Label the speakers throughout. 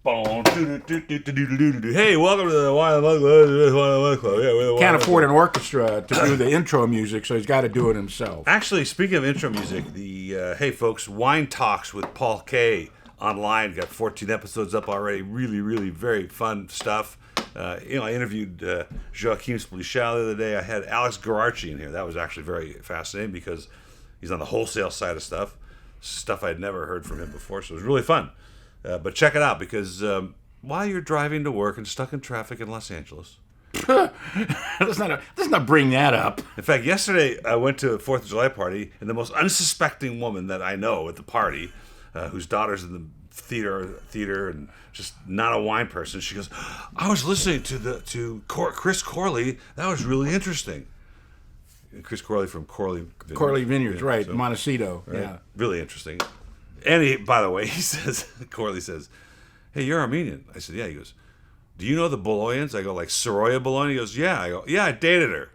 Speaker 1: Hey, welcome to the Wine Club.
Speaker 2: Can't afford an orchestra to do the intro music, so he's got to do it himself.
Speaker 1: Actually, speaking of intro music, hey folks, Wine Talks with Paul K online got 14 episodes up already. Really, really very fun stuff. I interviewed Joachim Splichal the other day. I had Alex Gararchi in here. That was actually very fascinating because he's on the wholesale side of stuff I'd never heard from him before, so it was really fun. But check it out because while you're driving to work and stuck in traffic in Los Angeles.
Speaker 2: Let's not bring that up.
Speaker 1: In fact, yesterday I went to a 4th of July party, and the most unsuspecting woman that I know at the party, whose daughter's in the theater and just not a wine person, she goes, I was listening to Chris Corley. That was really interesting. Chris Corley from Corley
Speaker 2: Vineyards, right, so, Montecito. Right? Yeah.
Speaker 1: Really interesting. And by the way, Corley says, hey, you're Armenian. I said, yeah. He goes, do you know the Bolognians? I go, like Soroya Bologna? He goes, yeah. I go, yeah, I dated her.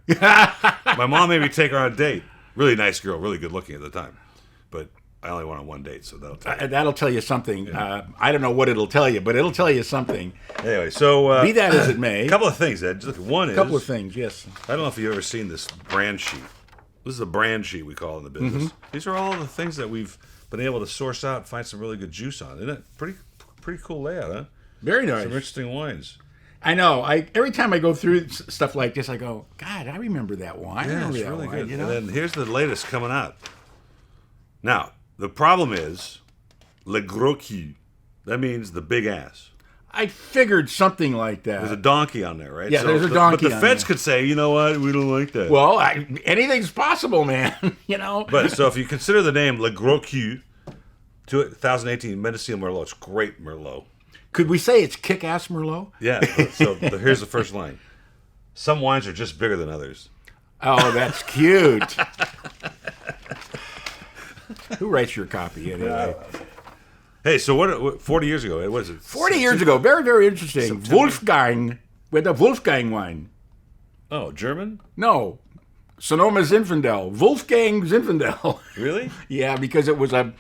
Speaker 1: My mom made me take her on a date. Really nice girl, really good looking at the time. But I only went on one date, so that'll tell you something. Yeah. I don't know what it'll tell you, but it'll tell you something. Anyway, so...
Speaker 2: be that as it may.
Speaker 1: A couple of things, Ed. One is...
Speaker 2: A couple of things, yes.
Speaker 1: I don't know if you've ever seen this brand sheet. This is a brand sheet we call it in the business. Mm-hmm. These are all the things that we've been able to source out and find some really good juice on. Isn't it? Pretty cool layout, huh?
Speaker 2: Very nice.
Speaker 1: Some interesting wines.
Speaker 2: I know. Every time I go through stuff like this, I go, God, I remember that wine.
Speaker 1: Yeah, it's really good. You know? And then here's the latest coming out. Now, the problem is le gros cul. That means the big ass.
Speaker 2: I figured something like that.
Speaker 1: There's a donkey on there, right?
Speaker 2: Yeah, there's a donkey on there.
Speaker 1: But the feds could say, you know what, we don't like that.
Speaker 2: Well, anything's possible, man. You know.
Speaker 1: But so if you consider the name Le Gros Cul, 2018 Mendocino Merlot, it's great Merlot.
Speaker 2: Could we say it's kick-ass Merlot?
Speaker 1: Yeah. So here's the first line. Some wines are just bigger than others.
Speaker 2: Oh, that's cute. Who writes your copy anyway?
Speaker 1: Hey, so what? 40 years ago, what was it?
Speaker 2: 40 years ago, very, very interesting. September? Wolfgang, with a Wolfgang wine.
Speaker 1: Oh, German?
Speaker 2: No, Sonoma Zinfandel, Wolfgang Zinfandel.
Speaker 1: Really?
Speaker 2: Yeah, because it was a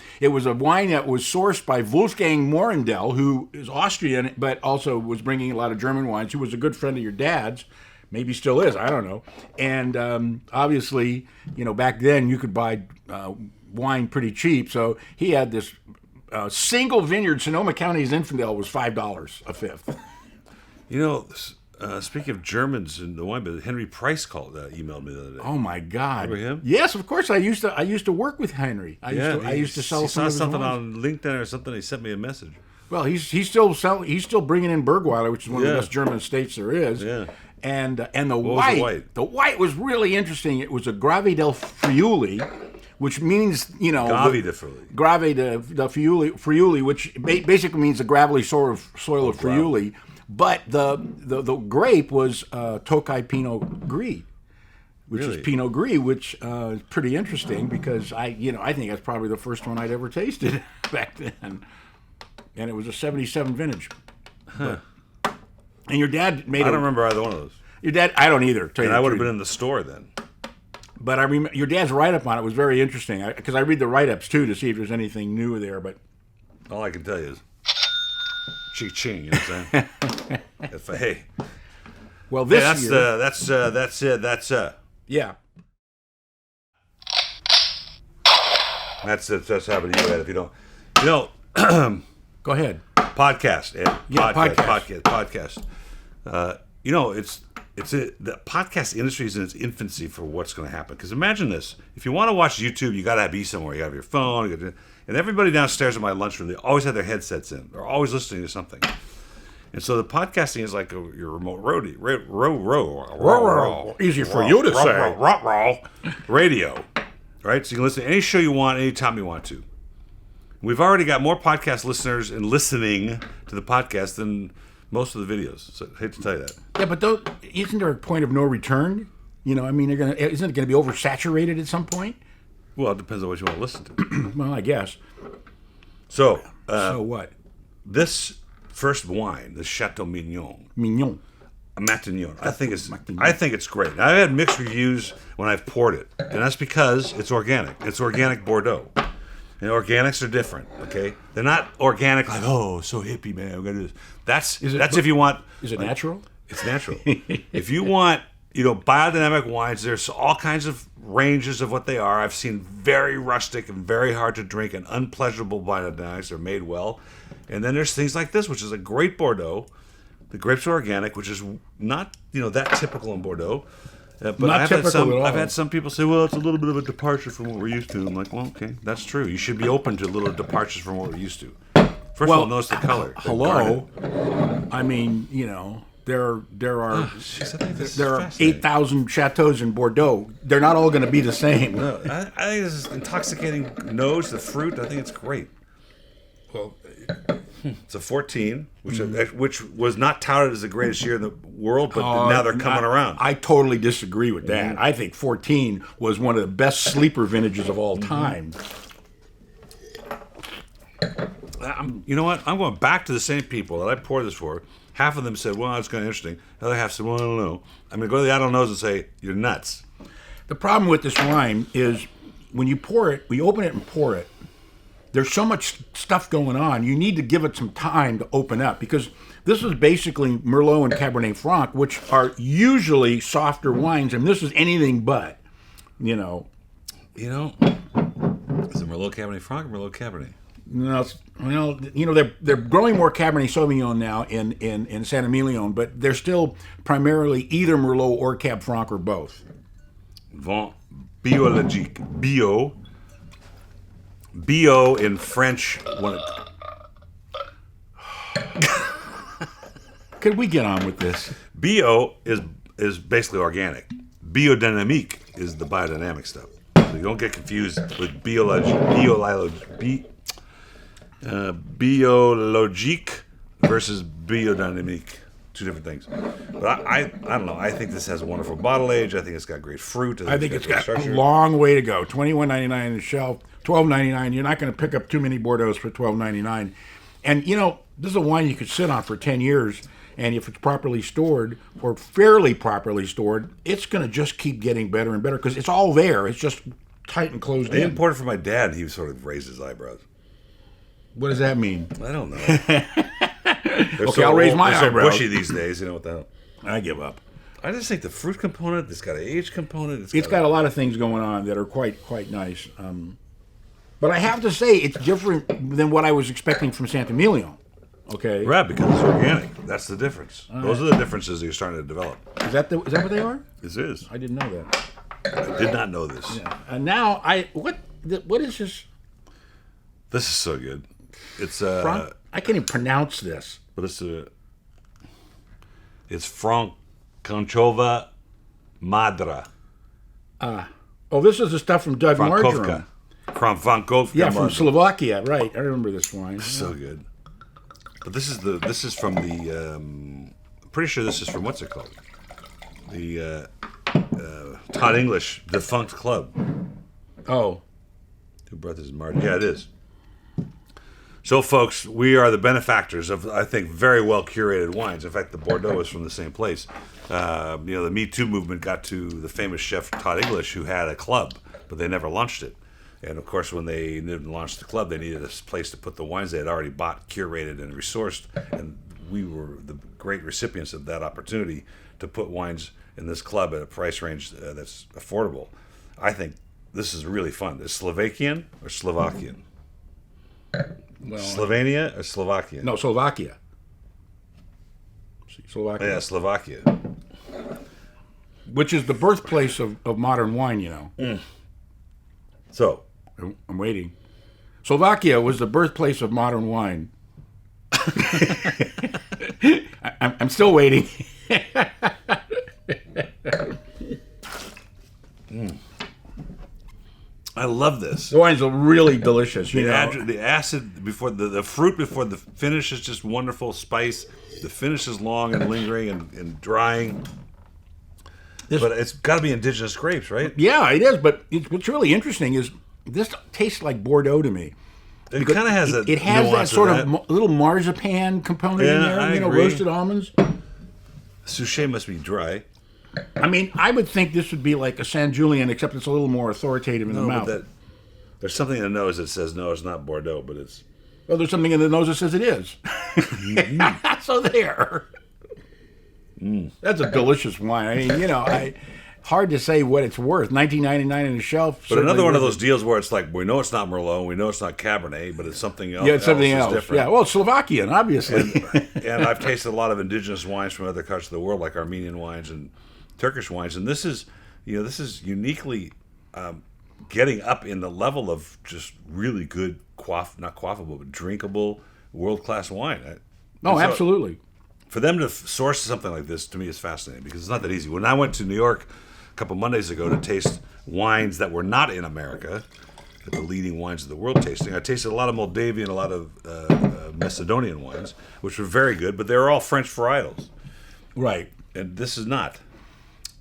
Speaker 2: wine that was sourced by Wolfgang Morendell, who is Austrian, but also was bringing a lot of German wines. Who was a good friend of your dad's, maybe still is. I don't know. And obviously, back then you could buy wine pretty cheap, so he had this. Single vineyard, Sonoma County Zinfandel was $5 a fifth.
Speaker 1: Speaking of Germans in the wine business, Henry Price emailed me the other day.
Speaker 2: Oh my God!
Speaker 1: Remember him?
Speaker 2: Yes, of course. I used to work with Henry. I used to sell.
Speaker 1: He saw something on LinkedIn or something. He sent me a message.
Speaker 2: Well, he's still bringing in Bergweiler, which is one of the best German estates there is.
Speaker 1: Yeah.
Speaker 2: And the white was really interesting. It was a Grave del Friuli. Which means,
Speaker 1: Grave
Speaker 2: de Friuli, which basically means the gravelly soil of Friuli. But the grape was Tokai Pinot Gris, which is Pinot Gris, which is pretty interesting because I think that's probably the first one I'd ever tasted back then, and it was a '77 vintage.
Speaker 1: Huh.
Speaker 2: And your dad made.
Speaker 1: I don't remember either one of those.
Speaker 2: Your dad, I don't either.
Speaker 1: And I would have been in the store then.
Speaker 2: But I remember your dad's write-up on it was very interesting because I read the write-ups too to see if there's anything new there. But
Speaker 1: all I can tell you is, ching, you know what I'm saying? Hey,
Speaker 2: well, this
Speaker 1: year, that's it.
Speaker 2: Yeah.
Speaker 1: That's happening to you, Ed. If you don't,
Speaker 2: go ahead.
Speaker 1: Podcast, Ed.
Speaker 2: Yeah,
Speaker 1: podcast. The podcast industry is in its infancy for what's going to happen. Because imagine this: if you want to watch YouTube, you got to be somewhere. You got to have your phone. And everybody downstairs in my lunchroom, they always have their headsets in. They're always listening to something. And so the podcasting is like your remote roadie,
Speaker 2: easier for you to say.
Speaker 1: Radio, right? So you can listen to any show you want, anytime you want to. We've already got more podcast listeners and listening to the podcast than most of the videos. So I hate to tell you that.
Speaker 2: Yeah, but isn't there a point of no return? Isn't it going to be oversaturated at some point?
Speaker 1: Well, it depends on what you want to listen to.
Speaker 2: Well, I guess.
Speaker 1: So
Speaker 2: what?
Speaker 1: This first wine, the Château Matignon. I think it's great. Now, I've had mixed reviews when I've poured it, and that's because it's organic. It's organic Bordeaux. And organics are different, okay? They're not organic like, oh, so hippie, man. We're gonna do this. That's if you want.
Speaker 2: Is it natural?
Speaker 1: It's natural. If you want, biodynamic wines, there's all kinds of ranges of what they are. I've seen very rustic and very hard to drink and unpleasurable biodynamics. They're made well. And then there's things like this, which is a great Bordeaux. The grapes are organic, which is not, that typical in Bordeaux. But
Speaker 2: Not typical at all.
Speaker 1: I've had some people say, well, it's a little bit of a departure from what we're used to. I'm like, well, okay, that's true. You should be open to little departures from what we're used to. First of all, notice the color.
Speaker 2: Hello. I mean, there are 8,000 chateaux in Bordeaux. They're not all going to be the same.
Speaker 1: No, I think this is intoxicating nose, the fruit. I think it's great.
Speaker 2: Well,
Speaker 1: it's a 14, which was not touted as the greatest year in the world, but now they're coming around.
Speaker 2: I totally disagree with that. I think 14 was one of the best sleeper vintages of all time.
Speaker 1: You know what? I'm going back to the same people that I poured this for. Half of them said, well, it's kind of interesting. The other half said, well, I don't know. I'm going to go to the I don't knows and say, you're nuts.
Speaker 2: The problem with this wine is when you pour it, we open it and pour it, there's so much stuff going on. You need to give it some time to open up because this is basically Merlot and Cabernet Franc, which are usually softer wines, and this is anything but,
Speaker 1: Is it Merlot Cabernet Franc or Merlot Cabernet?
Speaker 2: No, they're growing more Cabernet Sauvignon now in Saint-Émilion, but they're still primarily either Merlot or Cab Franc or both.
Speaker 1: Biologique. B.O. in French.
Speaker 2: Could we get on with this?
Speaker 1: B.O. is basically organic. Biodynamique is the biodynamic stuff. So you don't get confused with biologique versus biodynamique. Two different things. But I don't know. I think this has a wonderful bottle age. I think it's got great fruit.
Speaker 2: I think it's got a long way to go. $21.99 on the shelf, $12.99. You're not going to pick up too many Bordeaux for $12.99. And, this is a wine you could sit on for 10 years. And if it's properly stored, or fairly properly stored, it's going to just keep getting better and better because it's all there. It's just tight and closed in.
Speaker 1: I imported for my dad, and he sort of raised his eyebrows.
Speaker 2: What does that mean?
Speaker 1: I don't know.
Speaker 2: I'll raise my
Speaker 1: eyebrows.
Speaker 2: eyebrows.
Speaker 1: Bushy these days, what the hell?
Speaker 2: I give up.
Speaker 1: I just think the fruit component, it's got an age component.
Speaker 2: It's got a lot of things going on that are quite nice. But I have to say, it's different than what I was expecting from Saint-Émilion. Okay.
Speaker 1: Right, because it's organic. That's the difference. Those are the differences that you're starting to develop.
Speaker 2: Is that what they are?
Speaker 1: This is.
Speaker 2: I didn't know that.
Speaker 1: I did not know this.
Speaker 2: Yeah. And now what is this?
Speaker 1: This is so good. It's
Speaker 2: I can't even pronounce this.
Speaker 1: But it's Frankovka Modrá.
Speaker 2: This is the stuff from Doug Marjoram.
Speaker 1: Frankovka.
Speaker 2: Yeah, from Slovakia, right? I remember this wine.
Speaker 1: So good. But this is from the. Pretty sure this is from what's it called? The Todd English defunct club.
Speaker 2: Oh.
Speaker 1: Who brought this Martin? Yeah, it is. So, folks, we are the benefactors of, I think, very well curated wines. In fact, the Bordeaux is from the same place. The Me Too movement got to the famous chef Todd English, who had a club, but they never launched it. And, of course, when they didn't launch the club, they needed a place to put the wines they had already bought, curated, and resourced. And we were the great recipients of that opportunity to put wines in this club at a price range that's affordable. I think this is really fun. Is Slovakian or Slovakian?
Speaker 2: Well,
Speaker 1: Slovenia or Slovakia?
Speaker 2: No, Slovakia. Slovakia.
Speaker 1: Yeah, Slovakia.
Speaker 2: Which is the birthplace of modern wine,
Speaker 1: So.
Speaker 2: I'm waiting. Slovakia was the birthplace of modern wine. I'm still waiting.
Speaker 1: I love this.
Speaker 2: The wines are really delicious.
Speaker 1: The acid before the fruit before the finish is just wonderful spice. The finish is long and lingering and drying. But it's got to be indigenous grapes, right?
Speaker 2: Yeah, it is. But what's really interesting is this tastes like Bordeaux to me.
Speaker 1: It kind of has a
Speaker 2: it has that sort of little marzipan component in there.
Speaker 1: I agree.
Speaker 2: Roasted almonds.
Speaker 1: Suchet must be dry.
Speaker 2: I mean, I would think this would be like a San Julian, except it's a little more authoritative in the mouth.
Speaker 1: There's something in the nose that says, no, it's not Bordeaux, but it's...
Speaker 2: Well, there's something in the nose that says it is. So there. That's a delicious wine. I mean, hard to say what it's worth. $19.99 on the shelf.
Speaker 1: But another one of those deals where it's like, we know it's not Merlot, we know it's not Cabernet, but it's something else.
Speaker 2: Yeah, it's something else.
Speaker 1: Different.
Speaker 2: Yeah, well, it's Slovakian, obviously.
Speaker 1: And I've tasted a lot of indigenous wines from other parts of the world, like Armenian wines and Turkish wines, and this is uniquely getting up in the level of just really good, not quaffable, but drinkable, world-class wine.
Speaker 2: Oh, absolutely.
Speaker 1: For them to source something like this, to me, is fascinating because it's not that easy. When I went to New York a couple Mondays ago to taste wines that were not in America, at the leading wines of the world tasting, I tasted a lot of Moldavian, a lot of Macedonian wines, which were very good, but they were all French varietals.
Speaker 2: Right.
Speaker 1: And this is not.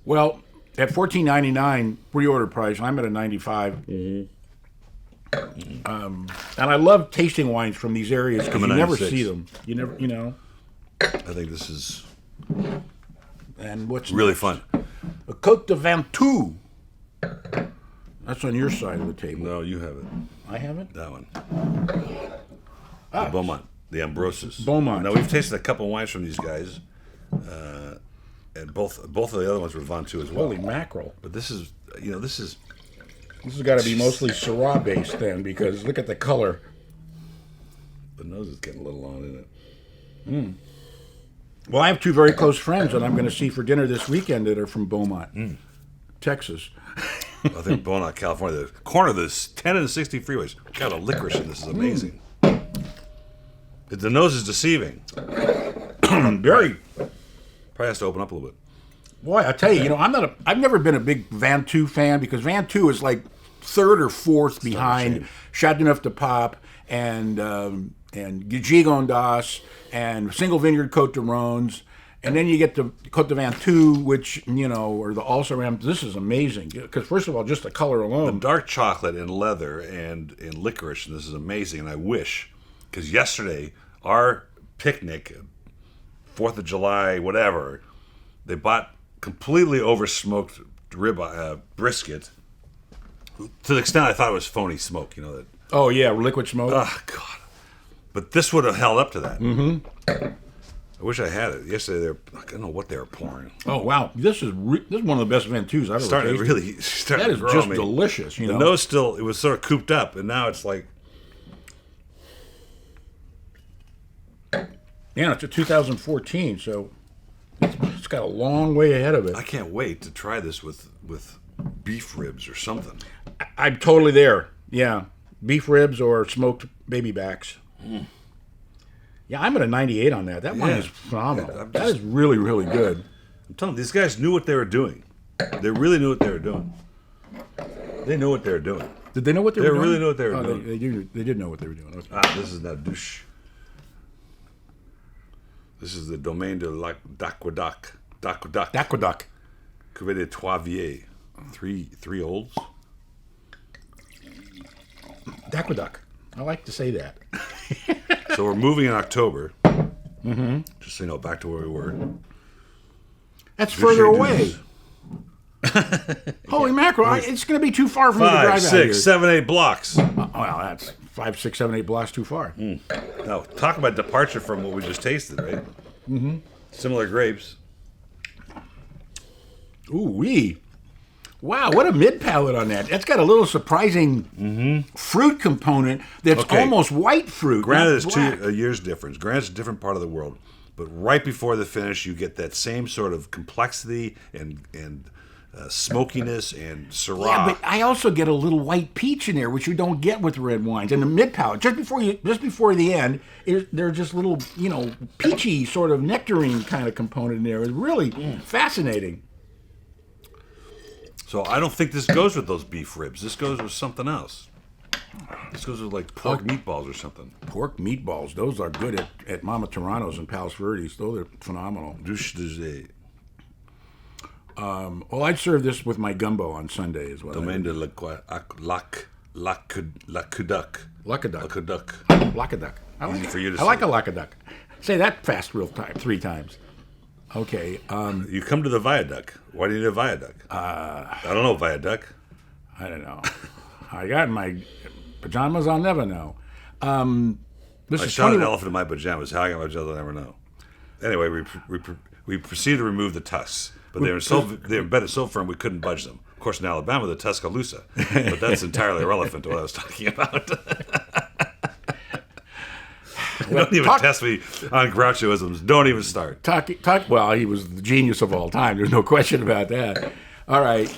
Speaker 2: Well, at $14.99 pre-order price, I'm at a $95. And I love tasting wines from these areas because you never see them. You never.
Speaker 1: I think this is
Speaker 2: and what's
Speaker 1: really
Speaker 2: next?
Speaker 1: fun.
Speaker 2: A Côte de Ventoux. That's on your side of the table.
Speaker 1: No, you have it.
Speaker 2: I have it?
Speaker 1: That one. The Beaumont. The Ambrosis.
Speaker 2: Beaumont.
Speaker 1: Now, we've tasted a couple wines from these guys. And both of the other ones were Ventoux as well.
Speaker 2: Holy mackerel.
Speaker 1: But this is, this has
Speaker 2: got to be mostly Syrah based then, because look at the color.
Speaker 1: The nose is getting a little on in it.
Speaker 2: Well, I have two very close friends that I'm going to see for dinner this weekend that are from Beaumont, Texas.
Speaker 1: I think Beaumont, California, the corner of this 10 and 60 freeways. Got a licorice in this. Is amazing. The nose is deceiving.
Speaker 2: Very.
Speaker 1: Probably has to open up a little bit.
Speaker 2: Boy, I tell you, I've never been a big Ventoux fan because Ventoux is like third or fourth behind Châteauneuf de Pape and Gigondas and Single Vineyard Côte de Rhônes, and then you get the Côte de Ventoux, which or the also Ram. This is amazing because first of all, just the color alone.
Speaker 1: The dark chocolate and leather and licorice, and this is amazing. And I wish, because yesterday our picnic, 4th of July, whatever, they bought completely over-smoked brisket to the extent I thought it was phony smoke, that.
Speaker 2: Oh, yeah, liquid smoke.
Speaker 1: Oh, God. But this would have held up to that. Mm-hmm. I wish I had it. Yesterday, I don't know what they were pouring.
Speaker 2: Oh, wow. This is one of the best Ventouxs I've ever tasted. That is just delicious.
Speaker 1: The nose still, it was sort of cooped up, and now it's like...
Speaker 2: Yeah, it's a 2014, so it's got a long way ahead of it.
Speaker 1: I can't wait to try this with beef ribs or something.
Speaker 2: I'm totally there. Yeah, beef ribs or smoked baby backs. Yeah, I'm at a 98 on that. That wine is phenomenal. That is really, really good.
Speaker 1: I'm telling you, these guys knew what they were doing. They really knew what they were doing. They knew what they were doing.
Speaker 2: Did they know what they were doing?
Speaker 1: They really knew what they were doing.
Speaker 2: They did know what they were doing. Okay.
Speaker 1: This is not Duché. This is the Domaine de l'Aqueduc.
Speaker 2: Aqueduc.
Speaker 1: Cuvée de Trois Vieilles. Three olds.
Speaker 2: Aqueduc. I like to say that.
Speaker 1: So we're moving in October. Mm-hmm. Just so you know, back to where we were.
Speaker 2: That's further away. Holy mackerel! It's going to be too far for me to drive out here.
Speaker 1: 5, 6, 7, 8 blocks.
Speaker 2: Well, that's 5, 6, 7, 8 blocks too far.
Speaker 1: Now, talk about departure from what we just tasted, right? Mm-hmm. Similar grapes.
Speaker 2: Ooh-wee. Wow, what a mid-palate on that. That's got a little surprising fruit component that's almost white fruit.
Speaker 1: Granted, it's 2 years difference. Granted, it's a different part of the world. But right before the finish, you get that same sort of complexity and smokiness and Syrah.
Speaker 2: Yeah, but I also get a little white peach in there, which you don't get with red wines. And the mid-palate, just before the end, there's just little, peachy sort of nectarine kind of component in there. It's really fascinating.
Speaker 1: So I don't think this goes with those beef ribs. This goes with something else. This goes with like pork meatballs or something.
Speaker 2: Pork meatballs. Those are good at Mama Toronto's and Palos Verdes. Those are phenomenal.
Speaker 1: Duché.
Speaker 2: Well, I'd serve this with my gumbo on Sunday as well.
Speaker 1: Domaine de l'Aqueduc.
Speaker 2: Lacaduc.
Speaker 1: Easy for you to
Speaker 2: I like a lacaduc. Say that fast 3 times. Okay.
Speaker 1: You come to the viaduct. Why do you need a viaduct? I don't know, viaduct.
Speaker 2: I don't know. I got my pajamas, I'll never know. This
Speaker 1: I
Speaker 2: is
Speaker 1: shot
Speaker 2: 20
Speaker 1: an elephant in my pajamas. How I got my pajamas, I'll never know. Anyway, we proceeded to remove the tusks, but they were embedded so firm we couldn't budge them. Of course, in Alabama, the tusks are looser, but that's entirely irrelevant to what I was talking about. Don't even test me on Grouchoisms. Don't even start.
Speaker 2: Well, he was the genius of all time. There's no question about that. All right.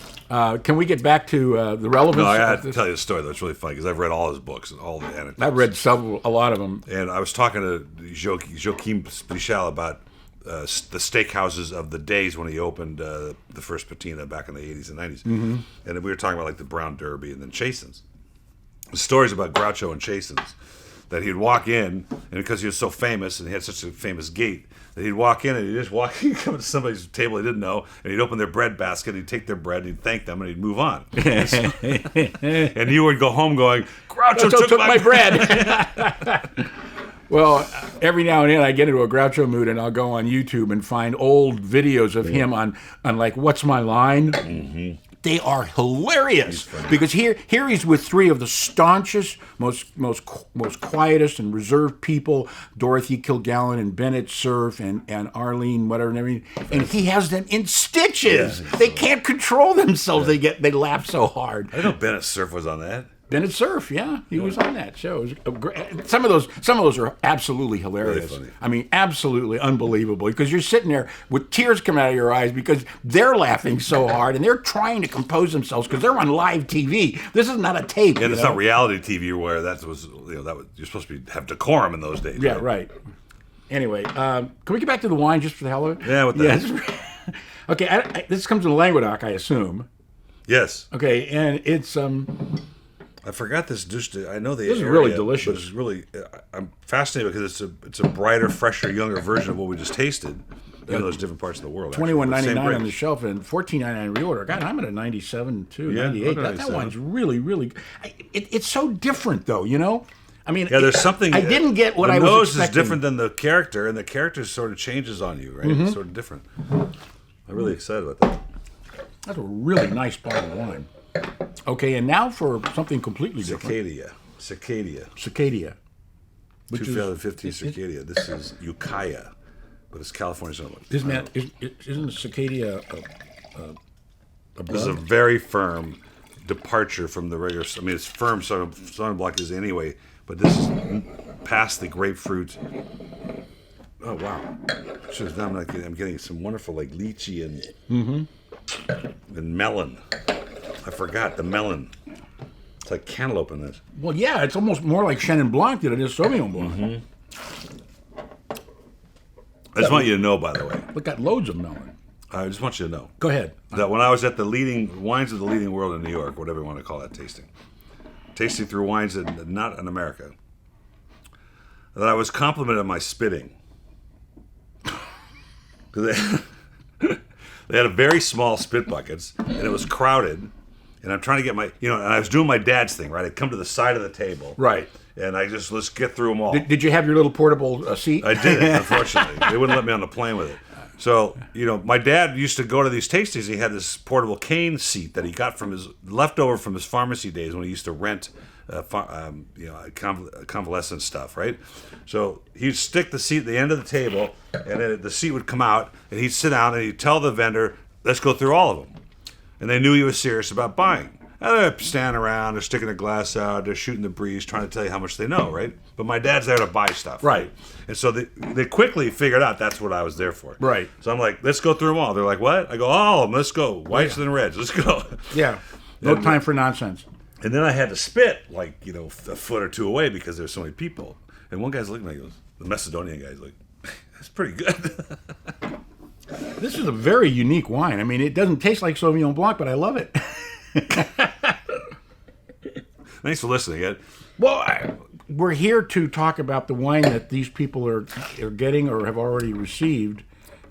Speaker 2: Can we get back to the relevance?
Speaker 1: No, I had to tell you a story that's really funny because I've read all his books and all the anecdotes.
Speaker 2: I've read a lot of them.
Speaker 1: And I was talking to Joachim Spichel about the steakhouses of the days when he opened the first patina back in the 80s and 90s. Mm-hmm. And we were talking about like the Brown Derby and then Chasen's. The stories about Groucho and Chasen's. That he'd walk in, and because he was so famous and he had such a famous gait, that he'd walk in and he'd just he'd come to somebody's table he didn't know, and he'd open their bread basket, he'd take their bread, and he'd thank them, and he'd move on. And you would go home going, Groucho took my bread.
Speaker 2: Well, every now and then I get into a Groucho mood, and I'll go on YouTube and find old videos of him on like, What's My Line? Mm-hmm. They are hilarious because here he's with three of the staunchest, most quietest and reserved people: Dorothy Kilgallen and Bennett Cerf and Arlene, whatever and everything. And he has them in stitches. Yeah, they can't control themselves. Yeah. They laugh so hard.
Speaker 1: I know Bennett Cerf was on that.
Speaker 2: Bennett Cerf, yeah, he was on that show. It was some of those are absolutely hilarious.
Speaker 1: Really funny.
Speaker 2: I mean, absolutely unbelievable because you're sitting there with tears coming out of your eyes because they're laughing so hard and they're trying to compose themselves because they're on live TV. This is not a tape.
Speaker 1: And it's not reality TV where you're supposed to have decorum in those days.
Speaker 2: Yeah, right. Anyway, can we get back to the wine just for the hell of it?
Speaker 1: Yeah, with that.
Speaker 2: Yeah, okay, this comes from Languedoc, I assume.
Speaker 1: Yes.
Speaker 2: Okay, and it's
Speaker 1: I forgot this dish. I know
Speaker 2: this is really delicious.
Speaker 1: But it's really, I'm fascinated because it's a brighter, fresher, younger version of what we just tasted in those different parts of the world.
Speaker 2: $21.99 on the shelf and $14.99 reorder. God, I'm at a 97 too, 98. That one's really, really. It's so different though, you know. I mean,
Speaker 1: there's something.
Speaker 2: I didn't get what I was
Speaker 1: expecting. The nose is different than the character, and the character sort of changes on you, right? Mm-hmm. It's sort of different. I'm really excited about that.
Speaker 2: That's a really nice bottle of wine. Okay, and now for something completely different.
Speaker 1: Circadia. 2015 Circadia. This is Ukiah, but it's California's own.
Speaker 2: Isn't Circadia a
Speaker 1: This is a very firm departure from the regular. I mean, it's firm. Sauvignon Blanc is anyway, but this is past the grapefruit. Oh wow! So now I'm getting some wonderful like lychee and melon. I forgot the melon. It's like cantaloupe in this.
Speaker 2: Well, yeah, it's almost more like Chenin Blanc than it is Sauvignon Blanc.
Speaker 1: Mm-hmm. I just want you to know, by the way.
Speaker 2: Look, got loads of melon.
Speaker 1: I just want you to know.
Speaker 2: Go ahead.
Speaker 1: That when I was at the leading wines of the leading world in New York, whatever you want to call that tasting through wines that not in America, that I was complimented on my spitting. Because they had a very small spit buckets, and it was crowded. And I'm trying to get and I was doing my dad's thing, right? I'd come to the side of the table.
Speaker 2: Right.
Speaker 1: And let's get through them all.
Speaker 2: Did you have your little portable seat?
Speaker 1: I did, unfortunately. They wouldn't let me on the plane with it. So, my dad used to go to these tastings. He had this portable cane seat that he got leftover from his pharmacy days when he used to rent, convalescent stuff, right? So he'd stick the seat at the end of the table, and then the seat would come out, and he'd sit down, and he'd tell the vendor, let's go through all of them. And they knew he was serious about buying. And they're standing around, they're sticking their glass out, they're shooting the breeze, trying to tell you how much they know, right? But my dad's there to buy stuff.
Speaker 2: Right.
Speaker 1: And so they quickly figured out that's what I was there for.
Speaker 2: Right.
Speaker 1: So I'm like, let's go through them all. They're like, what? I go, all of them, let's go. Whites and reds, let's go.
Speaker 2: Yeah. No time for nonsense.
Speaker 1: And then I had to spit, a foot or two away because there's so many people. And one guy's looking at me, he goes, the Macedonian guy's like, that's pretty good.
Speaker 2: This is a very unique wine. I mean, it doesn't taste like Sauvignon Blanc, but I love it.
Speaker 1: Thanks for listening, Ed.
Speaker 2: Well, we're here to talk about the wine that these people are getting or have already received.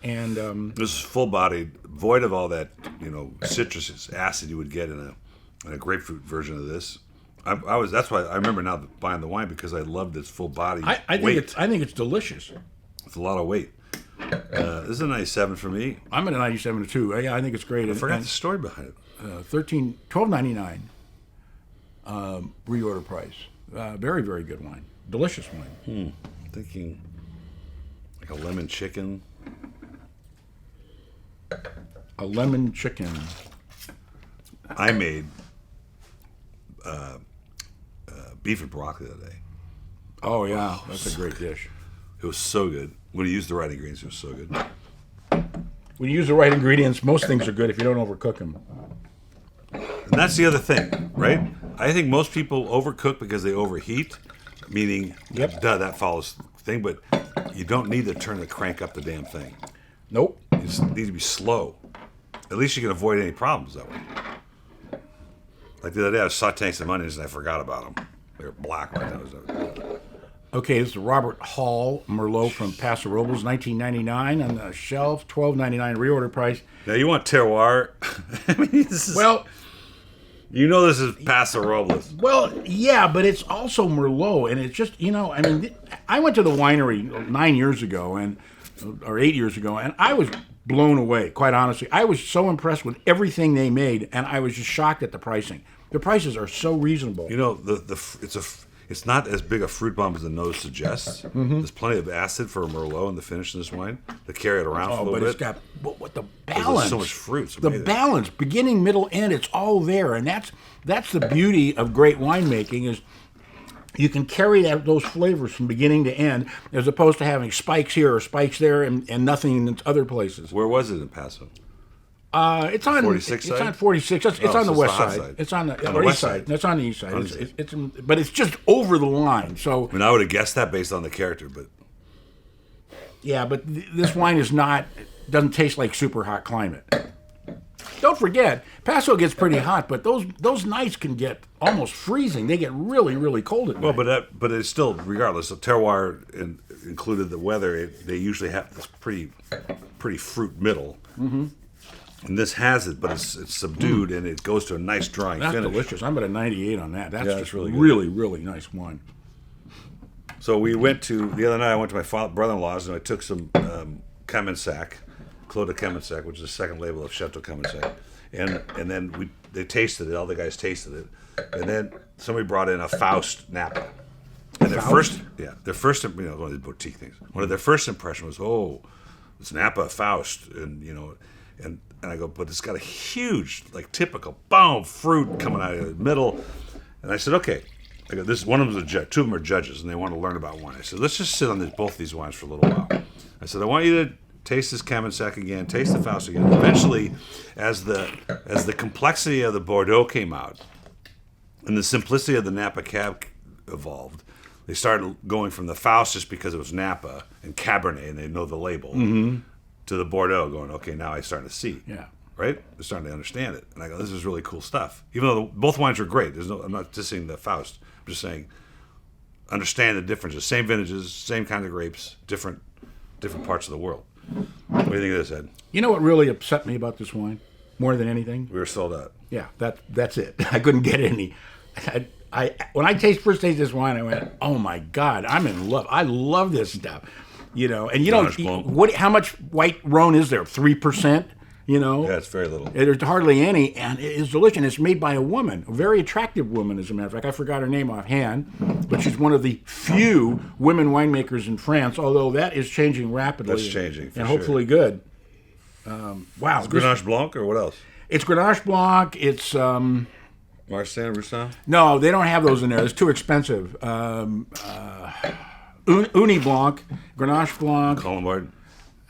Speaker 2: And
Speaker 1: this is full-bodied, void of all that, citrus acid you would get in a grapefruit version of this. That's why I remember now buying the wine because I loved its full body.
Speaker 2: I think it's delicious.
Speaker 1: It's a lot of weight. This is a 97 for me.
Speaker 2: I'm at a 97 too. Yeah, I think it's great.
Speaker 1: I forgot the story behind it.
Speaker 2: $12.99. reorder price. Very, very good wine. Delicious wine.
Speaker 1: Thinking like a lemon chicken.
Speaker 2: A lemon chicken.
Speaker 1: I made beef and broccoli the other day.
Speaker 2: Oh, yeah. That's a great dish.
Speaker 1: It was so good. When you used the right ingredients, it was so good.
Speaker 2: When you use the right ingredients, most things are good if you don't overcook them.
Speaker 1: And that's the other thing, right? I think most people overcook because they overheat, meaning, that follows the thing, but you don't need to turn the crank up the damn thing.
Speaker 2: Nope.
Speaker 1: You just need to be slow. At least you can avoid any problems that way. Like the other day, I was sauteing some onions and I forgot about them. They were black right now.
Speaker 2: Okay, this is Robert Hall Merlot from Paso, Robles, $19.99 on the shelf, $12.99 reorder price.
Speaker 1: Now you want terroir? I mean, this is you know this is Paso Robles.
Speaker 2: Well, yeah, but it's also Merlot, and it's just I went to the winery 9 years ago or 8 years ago, and I was blown away. Quite honestly, I was so impressed with everything they made, and I was just shocked at the pricing. The prices are so reasonable.
Speaker 1: You know, it's not as big a fruit bomb as the nose suggests. Mm-hmm. There's plenty of acid for a Merlot in the finish of this wine to carry it around for a little bit.
Speaker 2: But it's got what the balance.
Speaker 1: There's so much fruit.
Speaker 2: The balance, beginning, middle, end, it's all there, and that's the beauty of great winemaking is you can carry those flavors from beginning to end, as opposed to having spikes here or spikes there and nothing in other places.
Speaker 1: Where was it in Paso?
Speaker 2: It's on
Speaker 1: 46
Speaker 2: It's
Speaker 1: side?
Speaker 2: on 46. It's on the west
Speaker 1: hot
Speaker 2: side. It's on the
Speaker 1: west
Speaker 2: east side. That's on the east side.
Speaker 1: Okay.
Speaker 2: But it's just over the line. So
Speaker 1: I mean, I would have guessed that based on the character, but
Speaker 2: yeah, but this wine doesn't taste like super hot climate. Don't forget, Paso gets pretty hot, but those nights can get almost freezing. They get really, really cold at night.
Speaker 1: Well, but it's still, regardless of terroir included the weather, they usually have this pretty fruit middle. Mm-hmm. And this has it, but it's subdued and it goes to a nice drying finish.
Speaker 2: That's delicious. I'm at a 98 on that. That's just
Speaker 1: really good.
Speaker 2: Really, really nice wine.
Speaker 1: So the other night I went to my brother-in-law's and I took some Kalemkiarian, Clos de Kalemkiarian, which is the second label of Château Kalemkiarian. And then they tasted it, all the guys tasted it. And then somebody brought in a Faust Napa. And their first, one of these boutique things. One of their first impression was, it's Napa Faust. And I go, but it's got a huge, like typical, boom, fruit coming out of the middle. And I said, okay. I go, one of them is a judge. Two of them are judges, and they want to learn about wine. I said, let's just sit on both these wines for a little while. I said, I want you to taste this Kalemkiarian again, taste the Faust again. Eventually, as the complexity of the Bordeaux came out, and the simplicity of the Napa Cab evolved, they started going from the Faust just because it was Napa and Cabernet, and they know the label. Mm-hmm. To the Bordeaux, going, okay, now I'm starting to see.
Speaker 2: Yeah.
Speaker 1: Right? I'm starting to understand it. And I go, this is really cool stuff. Even though both wines are great. I'm not dissing the Faust. I'm just saying, understand the differences. Same vintages, same kind of grapes, different parts of the world. What do you think of this, Ed?
Speaker 2: You know what really upset me about this wine? More than anything?
Speaker 1: We were sold out.
Speaker 2: Yeah, that's it. I couldn't get any. When I first tasted this wine, I went, oh my God, I'm in love. I love this stuff. And how much white Rhone is there? 3%?
Speaker 1: Yeah, it's very little.
Speaker 2: There's hardly any, and it is delicious. It's made by a woman, a very attractive woman, as a matter of fact. I forgot her name offhand, but she's one of the few women winemakers in France, although that is changing rapidly.
Speaker 1: That's changing,
Speaker 2: and hopefully good. Wow.
Speaker 1: Is Grenache Blanc, or what else?
Speaker 2: It's Grenache Blanc. It's...
Speaker 1: Marsanne, Roussin?
Speaker 2: No, they don't have those in there. It's too expensive. Uni Blanc, Grenache Blanc.
Speaker 1: Colombard?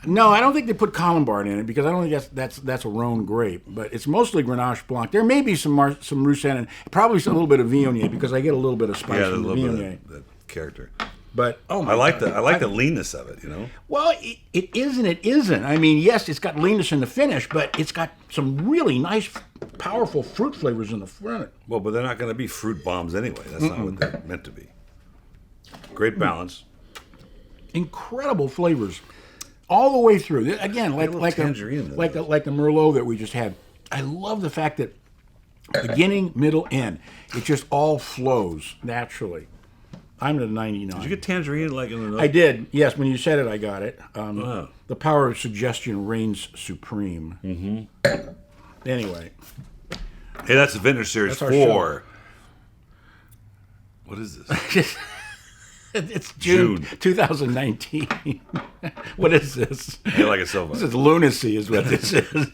Speaker 2: No, I don't think they put Colombard in it because I don't think that's a Rhone grape. But it's mostly Grenache Blanc. There may be some Roussin and probably a little bit of Viognier because I get a little bit of spice from the Viognier.
Speaker 1: That character.
Speaker 2: But
Speaker 1: I like the leanness of it.
Speaker 2: Well, it is and it isn't. I mean, yes, it's got leanness in the finish, but it's got some really nice, powerful fruit flavors in the front.
Speaker 1: Well, but they're not going to be fruit bombs anyway. That's not what they're meant to be. Great balance.
Speaker 2: Incredible flavors, all the way through. Again, like the Merlot that we just had. I love the fact that beginning, middle, end, it just all flows naturally. I'm at a 99.
Speaker 1: Did you get tangerine in the nose?
Speaker 2: I did. Yes, when you said it, I got it. The power of suggestion reigns supreme. Mm-hmm. Anyway.
Speaker 1: Hey, that's the Vintners Series 4. What is this?
Speaker 2: It's June 2019. What is this?
Speaker 1: I like it so much.
Speaker 2: This is lunacy is what this is.